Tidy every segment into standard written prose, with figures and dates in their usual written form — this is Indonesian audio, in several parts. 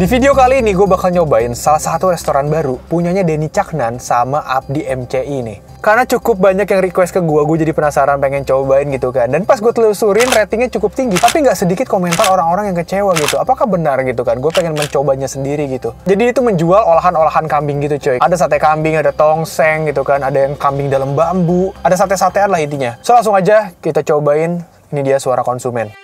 Di video kali ini gue bakal nyobain salah satu restoran baru punyanya Denny Caknan sama Abdi MCI nih. Karena cukup banyak yang request ke gue jadi penasaran pengen cobain gitu kan. Dan pas gue telusurin ratingnya cukup tinggi, tapi nggak sedikit komentar orang-orang yang kecewa gitu. Apakah benar gitu kan? Gue pengen mencobanya sendiri gitu. Jadi itu menjual olahan-olahan kambing gitu coy. Ada sate kambing, ada tongseng gitu kan, ada yang kambing dalam bambu, ada sate-satean lah intinya. So langsung aja kita cobain. Ini dia suara konsumen.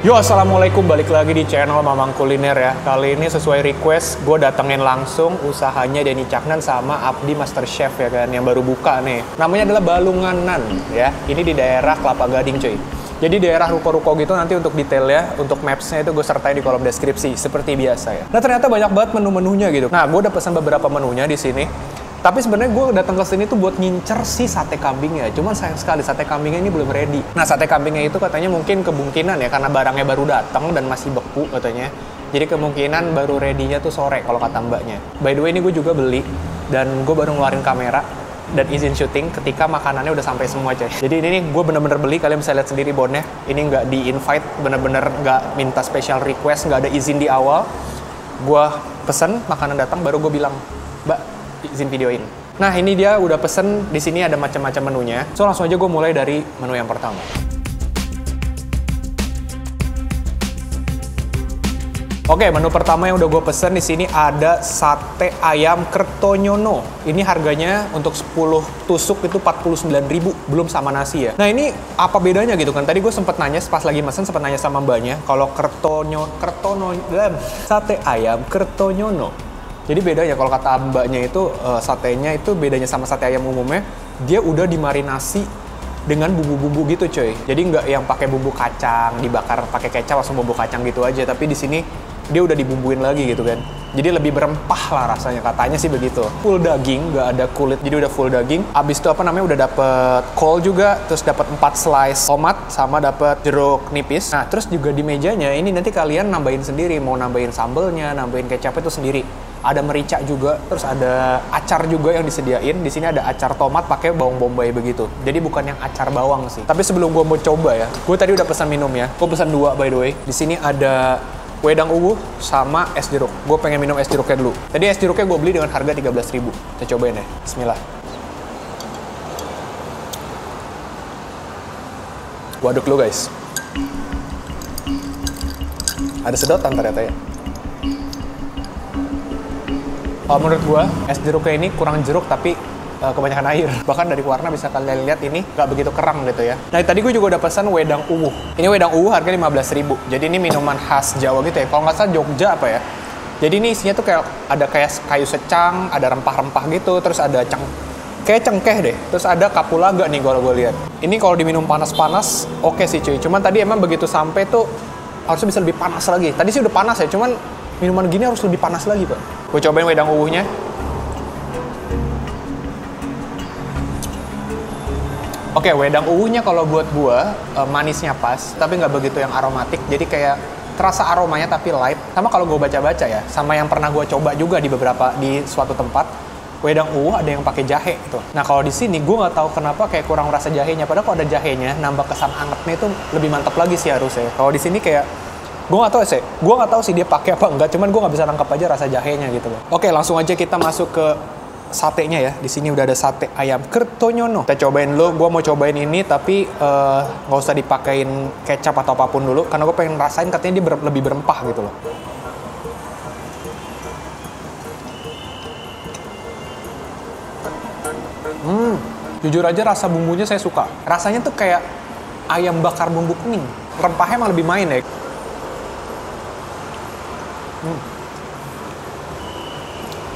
Yo, assalamualaikum, balik lagi di channel Mamang Kuliner ya. Kali ini sesuai request, gue datengin langsung usahanya Denny Caknan sama Abdi Master Chef ya kan, yang baru buka nih. Namanya adalah Balunganan ya. Ini di daerah Kelapa Gading cuy. Jadi daerah ruko-ruko gitu, nanti untuk detailnya, untuk mapsnya itu gue sertai di kolom deskripsi seperti biasa ya. Nah ternyata banyak banget menu-menunya gitu. Nah gue udah pesan beberapa menunya di sini. Tapi sebenarnya gue datang ke sini tuh buat ngincer si sate kambingnya. Cuman sayang sekali sate kambingnya ini belum ready. Nah sate kambingnya itu katanya mungkin kemungkinan ya karena barangnya baru datang dan masih beku katanya. Jadi kemungkinan baru ready-nya tuh sore kalau kata mbaknya. By the way ini gue juga beli dan gue baru ngeluarin kamera dan izin syuting ketika makanannya udah sampai semua coy. Jadi ini nih gue bener-bener beli, kalian bisa lihat sendiri bonnya. Ini nggak di invite, bener-bener nggak minta special request, nggak ada izin di awal. Gue pesen makanan datang baru gue bilang, Mbak izin videoin. Nah ini dia udah pesen, di sini ada macam-macam menunya. So langsung aja gue mulai dari menu yang pertama. Oke, menu pertama yang udah gue pesen di sini ada sate ayam Kertonyono. Ini harganya untuk 10 tusuk itu 49.000, belum sama nasi ya. Nah ini apa bedanya gitu kan? Tadi gue sempet nanya pas lagi mesen, sempet nanya sama mbaknya kalau sate ayam Kertonyono. Jadi bedanya kalau kata mbaknya itu satenya itu bedanya sama sate ayam umumnya, dia udah dimarinasi dengan bumbu-bumbu gitu coy. Jadi nggak yang pakai bumbu kacang dibakar pakai kecap langsung bumbu kacang gitu aja, tapi di sini dia udah dibumbuin lagi gitu kan. Jadi lebih berempah lah rasanya, katanya sih begitu. Full daging, nggak ada kulit, jadi udah full daging. Abis itu apa namanya udah dapet kol juga, terus dapet 4 slice tomat sama dapet jeruk nipis. Nah terus juga di mejanya ini nanti kalian nambahin sendiri, mau nambahin sambelnya, nambahin kecap itu sendiri. Ada merica juga, terus ada acar juga yang disediain. Di sini ada acar tomat pakai bawang bombay begitu. Jadi bukan yang acar bawang sih. Tapi sebelum gue mau coba ya, gue tadi udah pesan minum ya. Gue pesan 2 by the way. Di sini ada wedang uwu sama es jeruk. Gue pengen minum es jeruknya dulu. Tadi es jeruknya gue beli dengan harga 13.000. Kita cobain ya. Bismillah. Gue aduk dulu guys. Ada sedotan ternyata ya. Kalau menurut gue, es jeruknya ini kurang jeruk tapi kebanyakan air. Bahkan dari warna bisa kalian lihat ini nggak begitu kerang gitu ya. Nah tadi gue juga udah pesan wedang uwu. Ini wedang uwu harganya 15.000. Jadi ini minuman khas Jawa gitu ya. Kalau nggak salah Jogja apa ya. Jadi ini isinya tuh kayak ada kayak kayu secang, ada rempah-rempah gitu, terus ada kayak cengkeh deh. Terus ada kapulaga nih kalau gue lihat. Ini kalau diminum panas-panas oke sih cuy. Cuman tadi emang begitu sampai tuh harusnya bisa lebih panas lagi. Tadi sih udah panas ya, cuman minuman gini harus lebih panas lagi pak. Gue cobain wedang uwuhnya. Oke, wedang uwuhnya kalau buat gue manisnya pas, tapi nggak begitu yang aromatik. Jadi kayak terasa aromanya tapi light. Sama kalau gue baca-baca ya, sama yang pernah gue coba juga di suatu tempat, wedang uwuh ada yang pakai jahe gitu. Nah kalau di sini gue nggak tahu kenapa kayak kurang rasa jahenya. Padahal kalau ada jahenya, nambah kesan angetnya itu lebih mantap lagi sih harusnya. Kalau di sini kayak gue nggak tahu sih dia pakai apa enggak, cuman gue nggak bisa nangkap aja rasa jahenya gitu loh. Oke, langsung aja kita masuk ke satenya ya. Di sini udah ada sate ayam Kertonyono. Kita cobain dulu. Gue mau cobain ini tapi nggak usah dipakein kecap atau apapun dulu, karena gue pengen rasain katanya dia lebih berempah gitu loh. Jujur aja rasa bumbunya saya suka. Rasanya tuh kayak ayam bakar bumbu kuning. Rempahnya emang lebih main ya.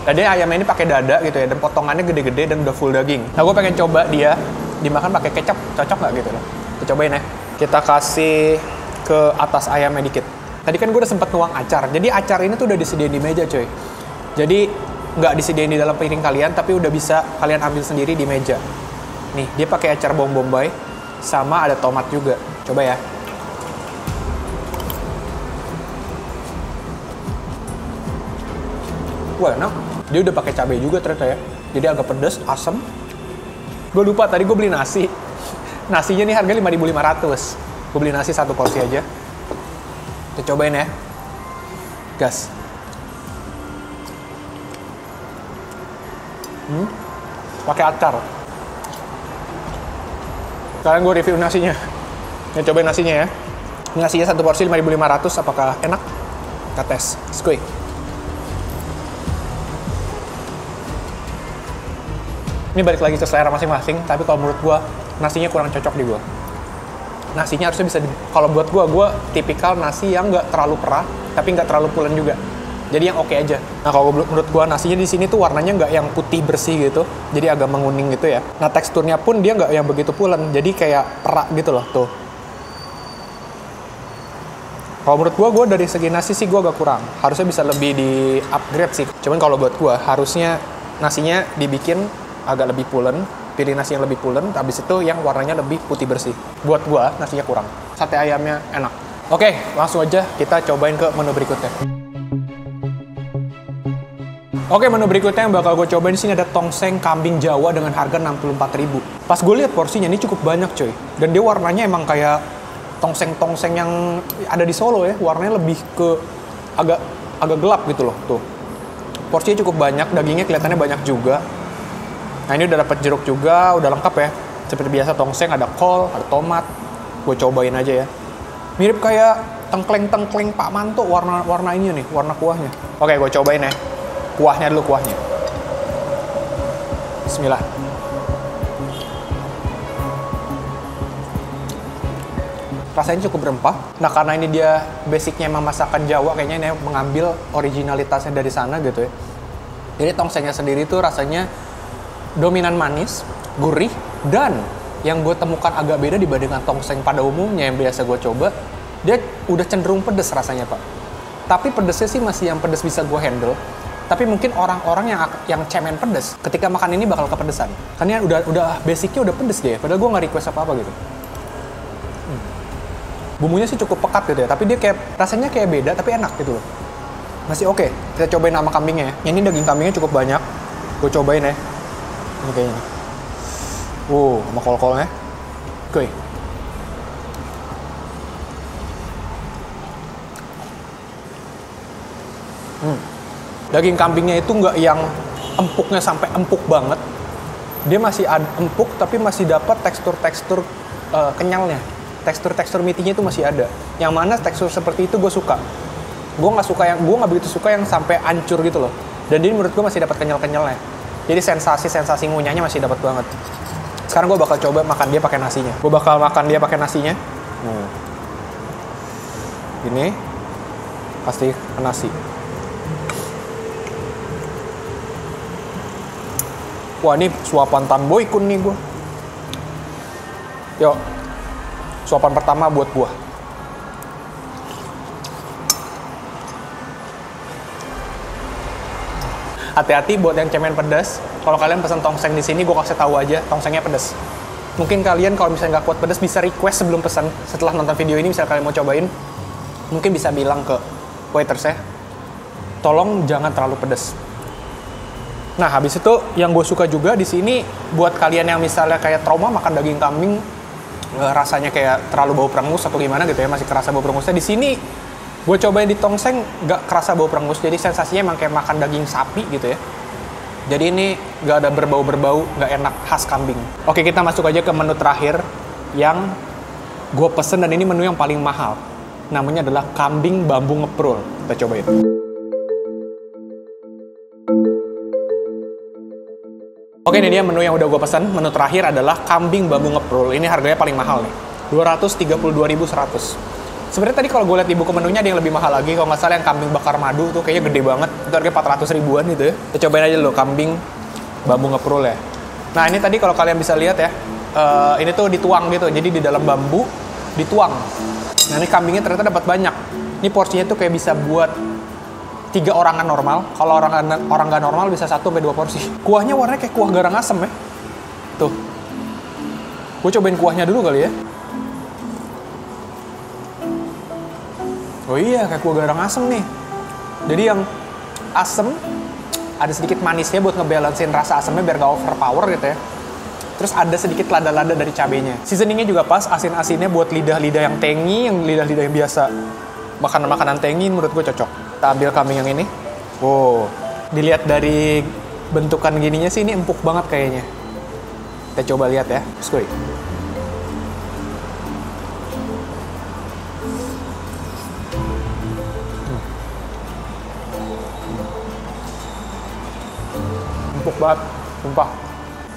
Tadi ayamnya ini pakai dada gitu ya, dan potongannya gede-gede dan udah full daging. Nah gue pengen coba dia dimakan pakai kecap, cocok nggak gitu loh. Kita cobain ya. Kita kasih ke atas ayamnya dikit. Tadi kan gue udah sempet nuang acar, jadi acar ini tuh udah disediain di meja coy. Jadi nggak disediain di dalam piring kalian, tapi udah bisa kalian ambil sendiri di meja. Nih, dia pakai acar bawang bombay, sama ada tomat juga. Coba ya. Wah enak. Dia udah pakai cabai juga ternyata ya. Jadi agak pedes, asam. Gue lupa tadi gue beli nasi. Nasinya nih harganya 5.500. Gue beli nasi 1 porsi aja. Kita cobain ya. Gas. Pakai acar. Sekarang gue review nasinya. Ya, cobain nasinya ya. Ini nasinya 1 porsi 5.500. Apakah enak? Kita tes. Skuy. Ini balik lagi ke selera masing-masing, tapi kalau menurut gue nasinya kurang cocok di gue. Nasinya harusnya bisa kalau buat gue tipikal nasi yang nggak terlalu perah, tapi nggak terlalu pulen juga. Jadi yang oke aja. Nah kalau menurut gue nasinya di sini tuh warnanya nggak yang putih bersih gitu, jadi agak menguning gitu ya. Nah teksturnya pun dia nggak yang begitu pulen, jadi kayak perak gitu loh tuh. Kalau menurut gue dari segi nasi sih gue agak kurang. Harusnya bisa lebih di upgrade sih. Cuman kalau buat gue harusnya nasinya dibikin agak lebih pulen, pilih nasi yang lebih pulen, habis itu yang warnanya lebih putih bersih. Buat gua nasinya kurang. Sate ayamnya enak. Oke, langsung aja kita cobain ke menu berikutnya. Oke, menu berikutnya yang bakal gue cobain di sini ada tongseng kambing Jawa dengan harga 64.000. Pas gue lihat porsinya ini cukup banyak coy. Dan dia warnanya emang kayak tongseng-tongseng yang ada di Solo ya. Warnanya lebih ke agak gelap gitu loh tuh. Porsinya cukup banyak, dagingnya kelihatannya banyak juga. Nah ini udah dapat jeruk juga, udah lengkap ya. Seperti biasa tongseng, ada kol, ada tomat. Gue cobain aja ya. Mirip kayak tengkleng-tengkleng Pak Manto warna ini nih, warna kuahnya. Oke, gue cobain ya. Kuahnya dulu, kuahnya. Bismillah. Rasanya cukup berempah. Nah karena ini dia basicnya emang masakan Jawa, kayaknya ini mengambil originalitasnya dari sana gitu ya. Jadi tongsengnya sendiri tuh rasanya dominan manis, gurih, dan yang gue temukan agak beda dibandingkan tongseng pada umumnya yang biasa gue coba, dia udah cenderung pedes rasanya Pak. Tapi pedesnya sih masih yang pedes bisa gue handle. Tapi mungkin orang-orang yang cemen pedes, ketika makan ini bakal kepedesan. Karena udah basicnya udah pedes deh, padahal gue nggak request apa-apa gitu. Bumbunya sih cukup pekat gitu ya, tapi dia kayak rasanya kayak beda, tapi enak gitu loh. Masih oke. Kita cobain sama kambingnya ya. Ini daging kambingnya cukup banyak. Gue cobain ya. Ini kayaknya. Sama kol-kolnya. Oke. Daging kambingnya itu nggak yang empuknya sampai empuk banget. Dia masih ada empuk, tapi masih dapat tekstur-tekstur kenyalnya. Tekstur-tekstur meaty-nya itu masih ada. Yang mana tekstur seperti itu gue suka. Gue nggak begitu suka yang sampai hancur gitu loh. Dan ini menurut gue masih dapat kenyal-kenyalnya. Jadi sensasi ngunyahnya masih dapat banget. Sekarang gue bakal coba makan dia pakai nasinya. Ini pasti ke nasi. Wah ini suapan Tan Boy Kun nih gue. Yuk, suapan pertama buat gue. Hati-hati buat yang cemen pedas. Kalau kalian pesan tongseng di sini, gue kasih tahu aja, tongsengnya pedas. Mungkin kalian kalau misalnya nggak kuat pedas bisa request sebelum pesan. Setelah nonton video ini, misalnya kalian mau cobain, mungkin bisa bilang ke waitersnya, tolong jangan terlalu pedas. Nah, habis itu yang gue suka juga di sini buat kalian yang misalnya kayak trauma makan daging kambing, rasanya kayak terlalu bau perengus atau gimana gitu ya, masih kerasa bau perengusnya. Di sini gue cobain di tongseng nggak kerasa bau perengus, jadi sensasinya emang kayak makan daging sapi gitu ya. Jadi ini nggak ada berbau-berbau, nggak enak khas kambing. Oke, kita masuk aja ke menu terakhir yang gue pesen, dan ini menu yang paling mahal. Namanya adalah kambing bambu ngeprul. Kita cobain. Oke, ini dia menu yang udah gue pesen. Menu terakhir adalah kambing bambu ngeprul. Ini harganya paling mahal nih, 232.100. Sebenarnya tadi kalau gue lihat di buku menunya ada yang lebih mahal lagi. Kalau nggak salah yang kambing bakar madu tuh kayaknya gede banget. Itu harganya 400 ribuan gitu ya. Kita cobain aja dulu kambing bambu ngeprul ya. Nah ini tadi kalau kalian bisa lihat ya, ini tuh dituang gitu. Jadi di dalam bambu dituang. Nah ini kambingnya ternyata dapat banyak. Ini porsinya tuh kayak bisa buat 3 orangan normal. Kalau orang nggak normal bisa 1-2 porsi. Kuahnya warnanya kayak kuah garang asem ya. Tuh. Gue cobain kuahnya dulu kali ya. Oh iya, kayak kuah garang asem nih. Jadi yang asem, ada sedikit manisnya buat ngebalancein rasa asamnya biar gak overpower gitu ya. Terus ada sedikit lada-lada dari cabenya. Seasoningnya juga pas, asin-asinnya buat lidah-lidah yang tangy, yang lidah-lidah yang biasa. Makanan-makanan tangy menurut gue cocok. Kita ambil kambing yang ini. Wow, dilihat dari bentukan gininya sih ini empuk banget kayaknya. Kita coba lihat ya. Skuy. Empuk banget, sumpah.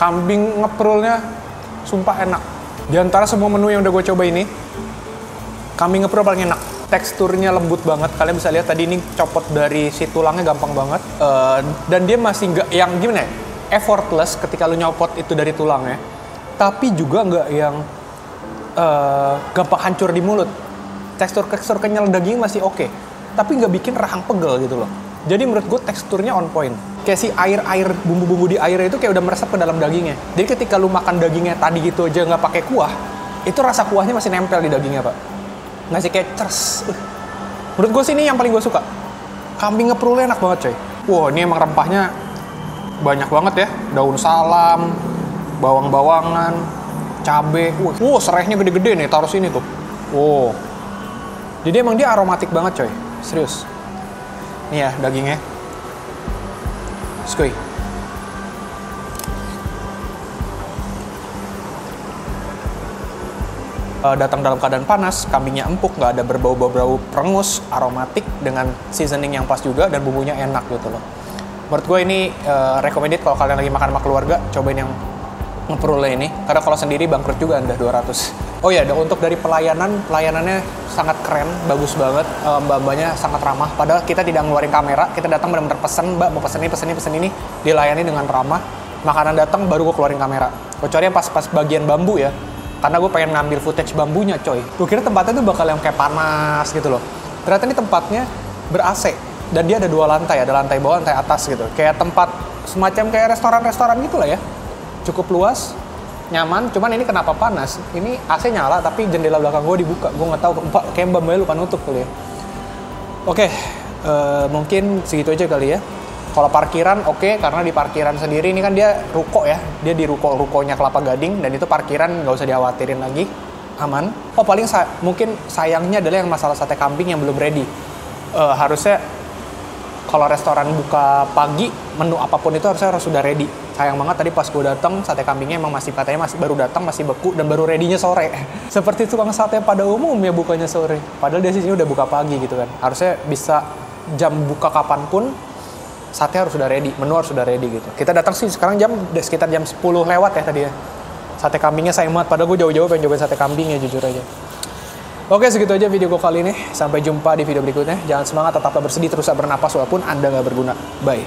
Kambing ngeprulnya sumpah enak. Di antara semua menu yang udah gue coba ini, kambing ngeprul paling enak. Teksturnya lembut banget. Kalian bisa lihat tadi ini copot dari si tulangnya gampang banget. Dan dia masih nggak yang gimana ya? Effortless ketika lu nyopot itu dari tulangnya. Tapi juga nggak yang gampang hancur di mulut. Tekstur kenyal daging masih oke. Tapi nggak bikin rahang pegel gitu loh. Jadi menurut gue teksturnya on point. Kayak si air bumbu-bumbu di airnya itu kayak udah meresap ke dalam dagingnya. Jadi ketika lu makan dagingnya tadi gitu aja nggak pakai kuah, itu rasa kuahnya masih nempel di dagingnya, Pak. Masih kayak cers. Menurut gue sih ini yang paling gue suka. Kambing ngeprulnya enak banget, coy. Wow, ini emang rempahnya banyak banget ya. Daun salam, bawang-bawangan, cabe. Wow, serehnya gede-gede nih, taruh sini tuh. Wow. Jadi emang dia aromatik banget, coy. Serius. Nih ya dagingnya. Skuy. Datang dalam keadaan panas, kambingnya empuk, nggak ada berbau-bau perengus, aromatik dengan seasoning yang pas juga dan bumbunya enak gitu loh. Menurut gue ini recommended kalau kalian lagi makan sama keluarga, cobain yang ngeprulnya ini. Karena kalau sendiri bangkrut juga Anda 200. Oh ya, untuk dari pelayanannya sangat keren, bagus banget. Mbak-mbaknya sangat ramah. Padahal kita tidak ngeluarin kamera, kita datang benar-benar pesen, Mbak mau pesen ini, dilayani dengan ramah. Makanan datang baru gue keluarin kamera. Kecuali yang pas bagian bambu ya. Karena gue pengen ngambil footage bambunya, coy. Gue kira tempatnya tuh bakal yang kayak panas gitu loh. Ternyata ini tempatnya ber-AC. Dan dia ada 2 lantai, ada lantai bawah, lantai atas gitu. Kayak tempat semacam kayak restoran-restoran gitu lah ya. Cukup luas, nyaman. Cuman ini kenapa panas? Ini AC nyala, tapi jendela belakang gue dibuka. Gue nggak tahu, kayak mbak-mbaknya lupa nutup kali ya. Oke, mungkin segitu aja kali ya. Kalau parkiran oke, karena di parkiran sendiri ini kan dia ruko ya. Dia di rukonya Kelapa Gading, dan itu parkiran nggak usah dikhawatirin lagi, aman. Oh paling mungkin sayangnya adalah yang masalah sate kambing yang belum ready. Harusnya kalau restoran buka pagi, menu apapun itu harusnya harus sudah ready. Sayang banget tadi pas gue datang, sate kambingnya emang katanya masih baru datang, masih beku, dan baru ready-nya sore. Seperti tukang sate pada umumnya bukanya sore. Padahal dia sini udah buka pagi gitu kan. Harusnya bisa jam buka kapanpun, sate harus sudah ready, menu harus sudah ready gitu. Kita datang sih sekarang sekitar jam 10 lewat ya tadi ya. Sate kambingnya sayang banget, padahal gue jauh-jauh pengen cobain sate kambing ya jujur aja. Oke, segitu aja video gue kali ini. Sampai jumpa di video berikutnya. Jangan semangat, tetaplah bersedih, teruslah bernapas walaupun Anda nggak berguna. Bye.